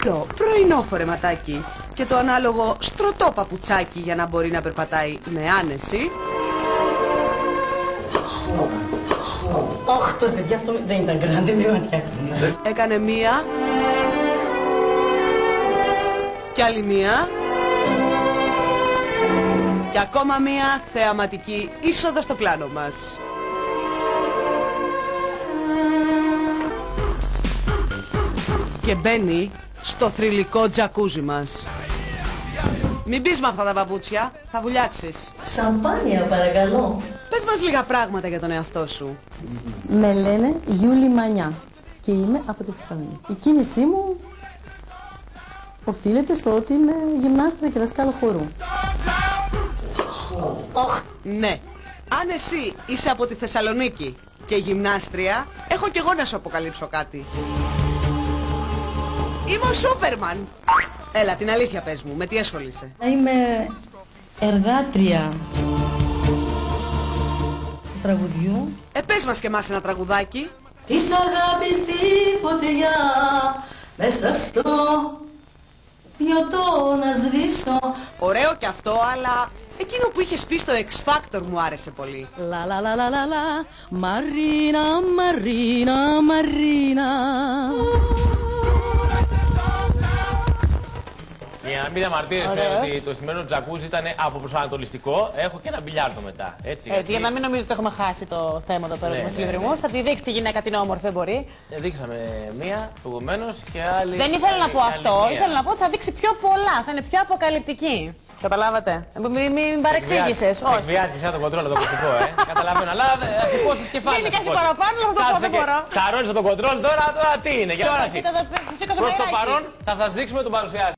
Το πρωινό φορεματάκι και το ανάλογο στρωτό παπουτσάκι για να μπορεί να περπατάει με άνεση. Αχ, το παιδιά αυτό δεν ήταν γκράντι, μην με φτιάξετε. Έκανε μία και άλλη μία και ακόμα μία θεαματική είσοδο στο πλάνο μας. Και μπαίνει στο θρυλικό τζακούζι μας. Μην πεις με αυτά τα παπούτσια, θα βουλιάξεις. Σαμπάνια, παρακαλώ. Πες μας λίγα πράγματα για τον εαυτό σου. Με λένε Γιούλη Μανιά και είμαι από τη Θεσσαλονίκη. Η κίνησή μου οφείλεται στο ότι είμαι γυμνάστρια και δασκάλα χορού. Ναι, αν εσύ είσαι από τη Θεσσαλονίκη και γυμνάστρια, έχω κι εγώ να σου αποκαλύψω κάτι. Είμαι ο Σούπερμαν. Έλα, την αλήθεια πες μου, με τι ασχολείσαι? Είμαι εργάτρια του τραγουδιού. Πες μας και εμάς ένα τραγουδάκι. Της αγάπης τη φωτιά μέσα στο πιωτό να σβήσω. Ωραίο κι αυτό, αλλά εκείνο που είχες πει στο X Factor μου άρεσε πολύ. Λα λα λα λα λα λα, Μαρίνα, Μαρίνα, Μαρίνα. Για να μην διαμαρτύρεστε ότι το σημερινό τζακούζι ήταν αποπροσανατολιστικό, έχω και ένα μπιλιάρδο μετά. Έτσι, για να μην νομίζετε ότι έχουμε χάσει το θέμα εδώ πέρα του Βασιλευρυμού. Θα τη δείξει τη γυναίκα την όμορφη, δεν μπορεί. Δείξαμε μία προηγουμένως και άλλη. Δεν ήθελα να πω αυτό. Ήθελα να πω ότι θα δείξει πιο πολλά. Θα είναι πιο αποκαλυπτική. Καταλάβατε. Μην παρεξήγησες. Όχι. Εκβιάζει και τον κοντρόλ το ακουστικό, Καταλαβαίνω. Αλλά θα σηκώσεις κεφάλι. Είναι κάτι παραπάνω, αλλά αυτό δεν μπορώ. Τσαρώνεις τον κοντρόλ τώρα τι είναι. Για τώρα προς το παρόν θα σας δείξουμε τον παρουσιάστη.